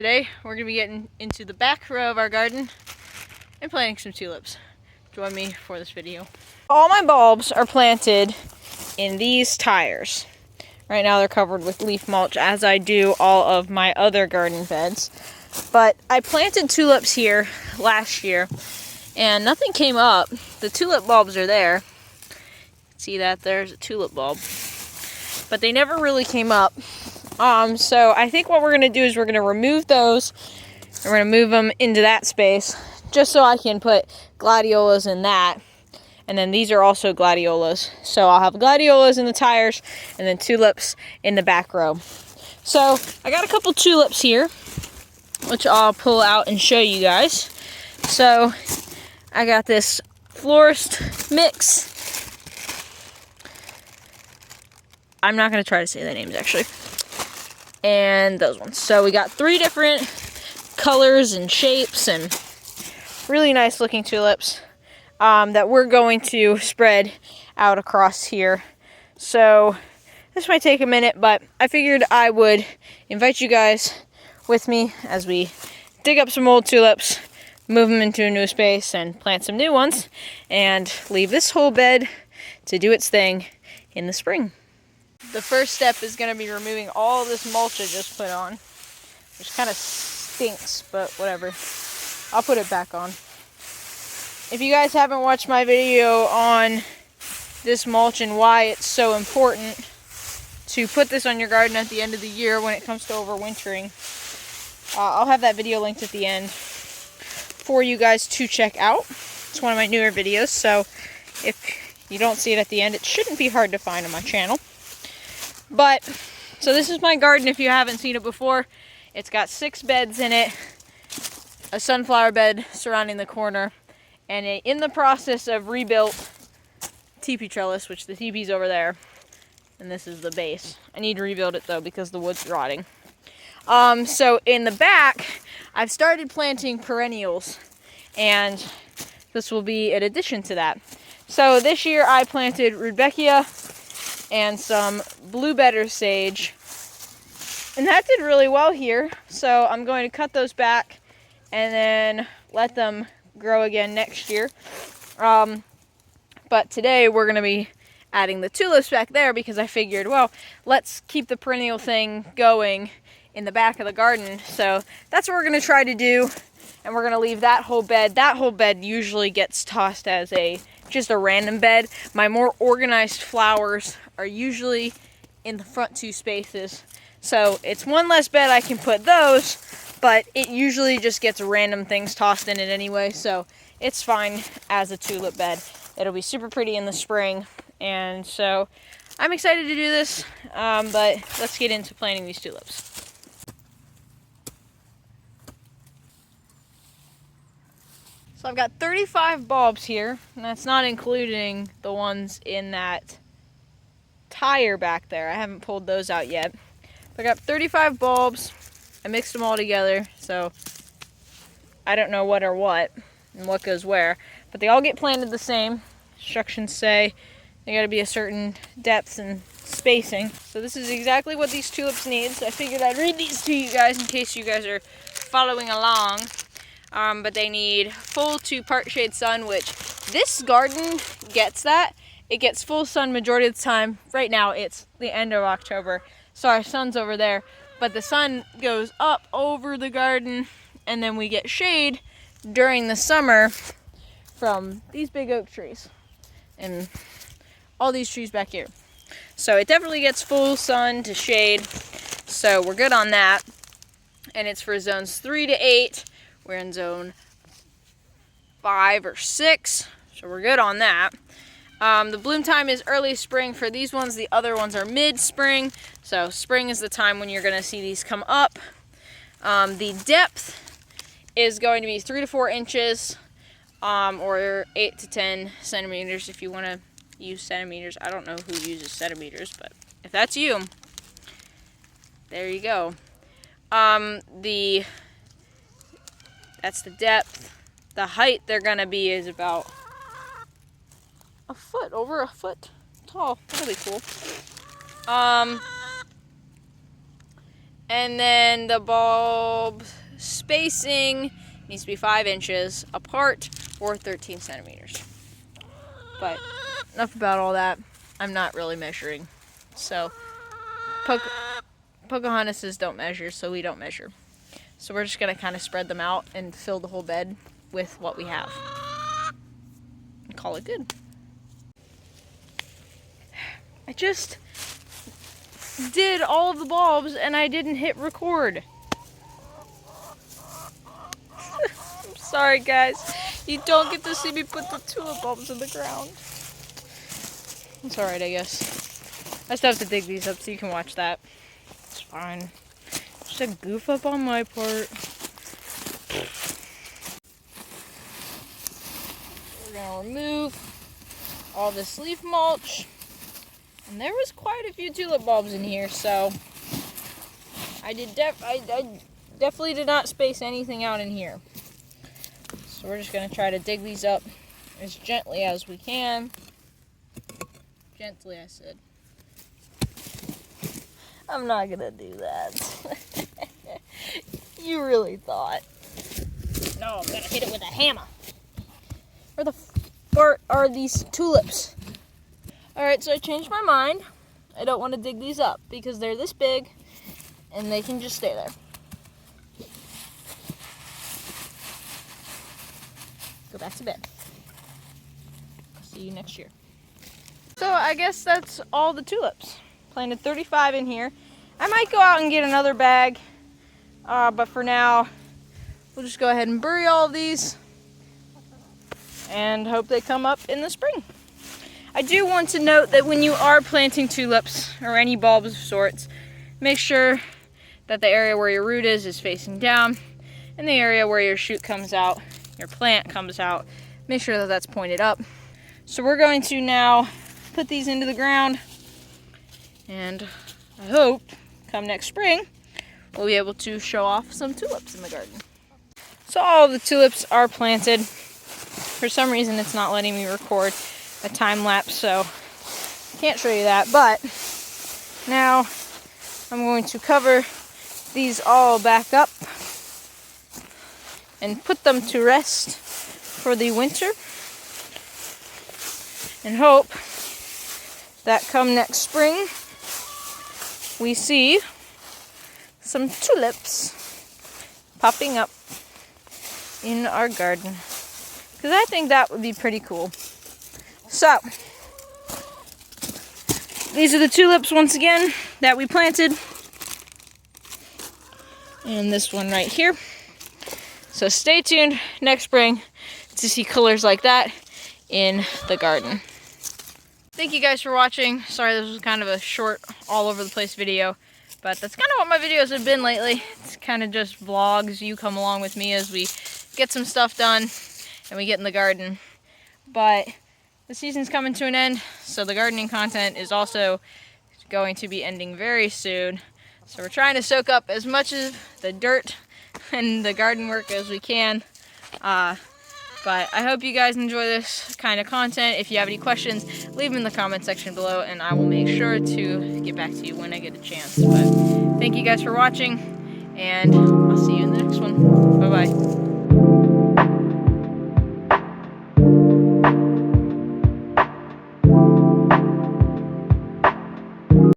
Today we're going to be getting into the back row of our garden and planting some tulips. Join me for this video. All my bulbs are planted in these tires. Right now they're covered with leaf mulch, as I do all of my other garden beds. But I planted tulips here last year and nothing came up. The tulip bulbs are there. See that? There's a tulip bulb. But they never really came up. So I think what we're going to do is we're going to remove those and we're going to move them into that space just so I can put gladiolas in that. And then these are also gladiolas. So I'll have gladiolas in the tires and then tulips in the back row. So I got a couple tulips here, which I'll pull out and show you guys. So I got this florist mix. I'm not going to try to say the names actually. And those ones. So we got 3 different colors and shapes and really nice looking tulips that we're going to spread out across here. So this might take a minute, but I figured I would invite you guys with me as we dig up some old tulips, move them into a new space, and plant some new ones, and leave this whole bed to do its thing in the spring. The first step is going to be removing all this mulch I just put on, which kind of stinks, but whatever. I'll put it back on. If you guys haven't watched my video on this mulch and why it's so important to put this on your garden at the end of the year when it comes to overwintering, I'll have that video linked at the end for you guys to check out. It's one of my newer videos, so if you don't see it at the end, it shouldn't be hard to find on my channel. But, so this is my garden if you haven't seen it before. It's got 6 beds in it, a sunflower bed surrounding the corner, and in the process of rebuilt teepee trellis, which the teepee's over there, and this is the base. I need to rebuild it though because the wood's rotting. So in the back, I've started planting perennials, and this will be an addition to that. So this year I planted rudbeckia and some blue bedder sage, and that did really well here. So I'm going to cut those back and then let them grow again next year. But today we're going to be adding the tulips back there because I figured, well, let's keep the perennial thing going in the back of the garden. So that's what we're going to try to do, and we're going to leave that whole bed. That whole bed usually gets tossed as just a random bed. My more organized flowers are usually in the front 2 spaces. So it's one less bed I can put those, but it usually just gets random things tossed in it anyway, so it's fine as a tulip bed. It'll be super pretty in the spring, and so I'm excited to do this, but let's get into planting these tulips. So I've got 35 bulbs here, and that's not including the ones in that tire back there. I haven't pulled those out yet. But I got 35 bulbs. I mixed them all together, so I don't know what are what and what goes where. But they all get planted the same. Instructions say they gotta be a certain depth and spacing. So this is exactly what these tulips need. So I figured I'd read these to you guys in case you guys are following along. But they need full to part shade sun, which this garden gets that. It gets full sun majority of the time. Right now it's the end of October, so our sun's over there. But the sun goes up over the garden, and then we get shade during the summer from these big oak trees and all these trees back here. So it definitely gets full sun to shade, so we're good on that. And it's for zones 3 to 8. We're in zone 5 or 6, so we're good on that. The bloom time is early spring for these ones. The other ones are mid-spring. So spring is the time when you're going to see these come up. The depth is going to be 3 to 4 inches or 8 to 10 centimeters if you want to use centimeters. I don't know who uses centimeters, but if that's you, there you go. That's the depth. The height they're going to be is about over a foot tall. That'll be cool. And then the bulb spacing needs to be 5 inches apart or 13 centimeters. But enough about all that. I'm not really measuring. So Pocahontases don't measure, so we don't measure. So we're just going to kind of spread them out and fill the whole bed with what we have. And call it good. I just did all of the bulbs and I didn't hit record. I'm sorry guys. You don't get to see me put the tulip bulbs in the ground. It's alright, I guess. I still have to dig these up so you can watch that. It's fine. Just a goof up on my part. We're gonna remove all this leaf mulch. And there was quite a few tulip bulbs in here, so I definitely did not space anything out in here. So we're just gonna try to dig these up as gently as we can. Gently, I said. I'm not gonna do that. You really thought. No, I'm gonna hit it with a hammer. Where the fart are these tulips? Alright, so I changed my mind. I don't want to dig these up because they're this big and they can just stay there. Go back to bed. See you next year. So I guess that's all the tulips. Planted 35 in here. I might go out and get another bag, but for now, we'll just go ahead and bury all of these and hope they come up in the spring. I do want to note that when you are planting tulips or any bulbs of sorts, make sure that the area where your root is facing down, and the area where your shoot comes out, your plant comes out, make sure that that's pointed up. So we're going to now put these into the ground, and I hope come next spring we'll be able to show off some tulips in the garden. So all of the tulips are planted. For some reason it's not letting me record a time lapse, so can't show you that, but now I'm going to cover these all back up and put them to rest for the winter, and hope that come next spring we see some tulips popping up in our garden, because I think that would be pretty cool. So these are the tulips once again that we planted, and this one right here. So stay tuned next spring to see colors like that in the garden. Thank you guys for watching. Sorry this was kind of a short, all over the place video, but that's kind of what my videos have been lately. It's kind of just vlogs. You come along with me as we get some stuff done and we get in the garden. But the season's coming to an end, so the gardening content is also going to be ending very soon. So we're trying to soak up as much of the dirt and the garden work as we can. But I hope you guys enjoy this kind of content. If you have any questions, leave them in the comment section below, and I will make sure to get back to you when I get a chance. But thank you guys for watching, and I'll see you in the next one. Bye-bye.